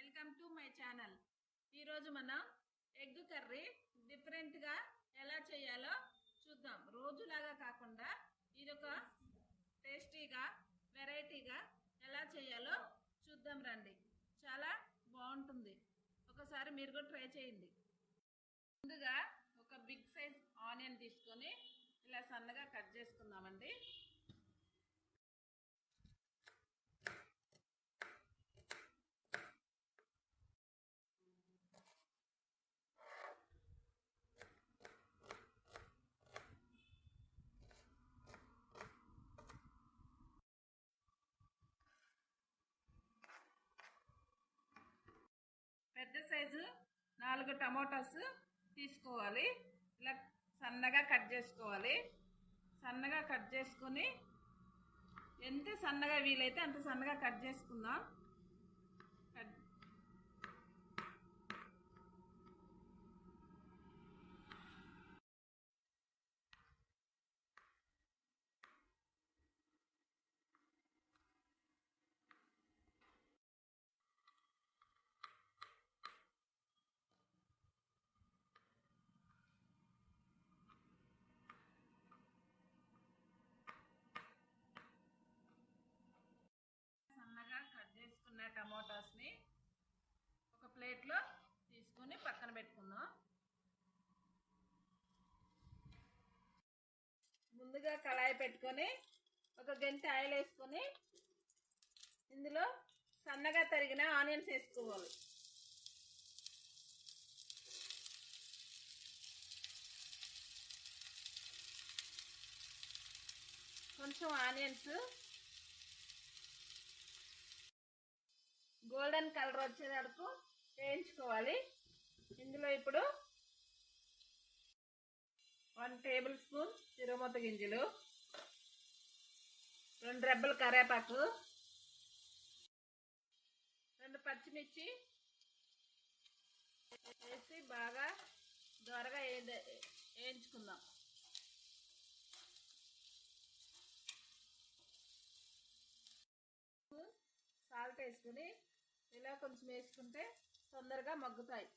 Welcome to my channel. ఈరోజు మనం egg curry డిఫరెంట్గా ఎలా చేయాలో చూద్దాం. రోజులాగా కాకుండా ఇదొక టేస్టీగా వెరైటీగా ఎలా చేయాలో చూద్దాం రండి. చాలా బాగుంటుంది, ఒకసారి మీరు కూడా ట్రై చేయండి. ముందుగా ఒక బిగ్ సైజ్ ఆనియన్ తీసుకొని ఇలా సన్నగా కట్ చేసుకుందామండి. పెద్ద సైజు 4 టమాటాస్ తీసుకోవాలి. ఇలా సన్నగా కట్ చేసుకోవాలి. సన్నగా కట్ చేసుకొని ఎంత సన్నగా వీలైతే అంత సన్నగా కట్ చేసుకుందాం. టమాటాస్ని ఒక ప్లేట్లో తీసుకొని పక్కన పెట్టుకుందాం. ముందుగా కళాయి పెట్టుకొని ఒక గంట ఆయిల్ వేసుకొని ఇందులో సన్నగా తరిగిన ఆనియన్స్ వేసుకోవాలి. కొంచెం ఆనియన్స్ గోల్డెన్ కలర్ వచ్చే వరకు వేయించుకోవాలి. ఇందులో ఇప్పుడు 1 టేబుల్ స్పూన్ తిరుమత గింజలు, 2 రెబ్బల కరివేపాకు, 2 పచ్చిమిర్చి వేసి బాగా దోరగా వేయించుకుందాం. సాల్ట్ వేసుకుని ఇలా కొంచెం వేసుకుంటే తొందరగా మగ్గుతాయి.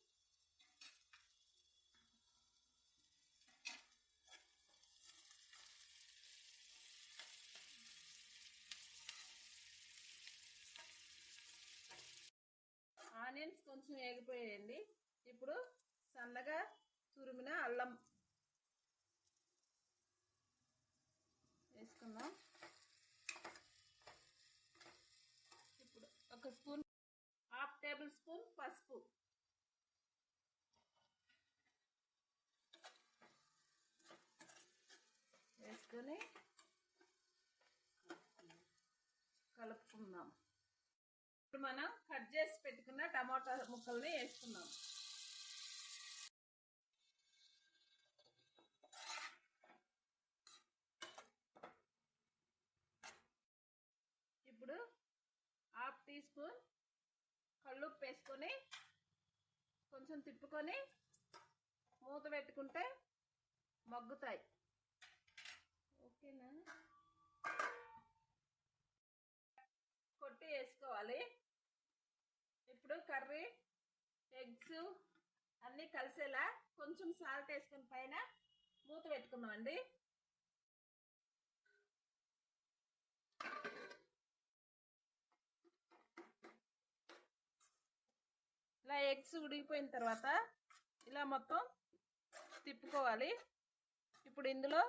ఆనియన్స్ కొంచెం వేగిపోయాయండి. ఇప్పుడు సన్నగా తురిమిన అల్లం వేసుకుందాం. ఇప్పుడు ఒక స్పూన్, 1/2 టేబుల్ స్పూన్ పసుపు వేసుకొని కలుపుకుందాం. ఇప్పుడు మనం కట్ చేసి పెట్టుకున్న టమాటా ముక్కల్ని వేసుకుందాం. ఇప్పుడు 1/2 టీ స్పూన్ కల్లుప్పు వేసుకొని కొంచెం తిప్పుకొని మూత పెట్టుకుంటే మగ్గుతాయి. ఓకేనా? కొట్టి వేసుకోవాలి. ఇప్పుడు కర్రీ ఎగ్స్ అన్నీ కలిసేలా కొంచెం సాల్ట్ వేసుకొని పైన మూత పెట్టుకుందామండి. ఇలా ఎగ్స్ ఉడికిపోయిన తర్వాత ఇలా మొత్తం తిప్పుకోవాలి. ఇప్పుడు ఇందులో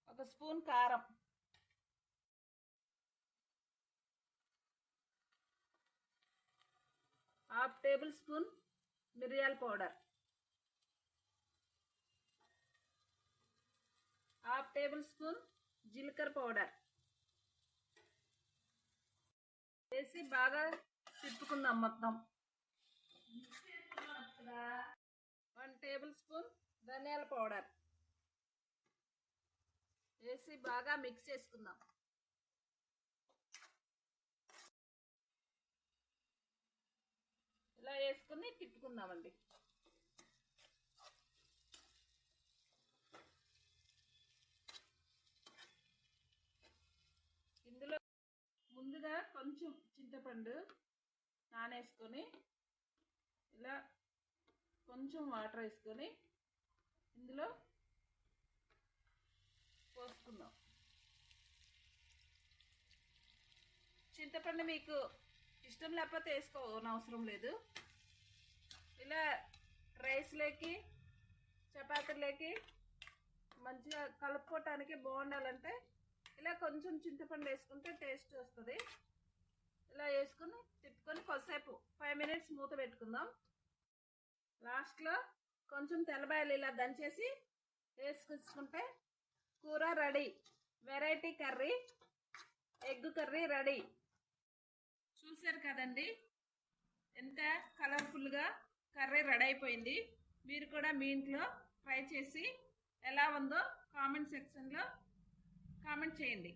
1 స్పూన్ కారం, 1/2 టేబుల్ స్పూన్ మిరియాల పౌడర్, 1/2 టేబుల్ స్పూన్ జీలకర్ర పౌడర్ వేసి బాగా తిప్పుకుందాం. మొత్తం 1 టేబుల్ స్పూన్ ధనియాల పౌడర్ వేసి బాగా మిక్స్ చేసుకుందాం. ఇలా వేసుకుని తిప్పుకుందామండి. ఇందులో ముందుగా ముందుగా కొంచెం చింతపండు నానేసుకొని ఇలా కొంచెం వాటర్ వేసుకొని ఇందులో పోసుకుందాం. చింతపండు మీకు ఇష్టం లేకపోతే వేసుకోనవసరం లేదు. ఇలా రైస్లోకి చపాతీలోకి మంచిగా కలుపుకోవటానికి బాగుండాలంటే ఇలా కొంచెం చింతపండు వేసుకుంటే టేస్ట్ వస్తుంది. ఇలా వేసుకుని తిప్పుకొని కొద్దిసేపు 5 minutes మూత పెట్టుకుందాం. లాస్ట్లో కొంచెం తెల్లబాయలు ఇలా దంచేసి వేసుకుంటే కూర ready. Variety curry, egg curry ready. చూసారు కదండి, ఎంత కలర్ఫుల్గా కర్రీ రెడీ అయిపోయింది. మీరు కూడా మీ ఇంట్లో ట్రై చేసి ఎలా ఉందో కామెంట్ సెక్షన్లో కామెంట్ చేయండి.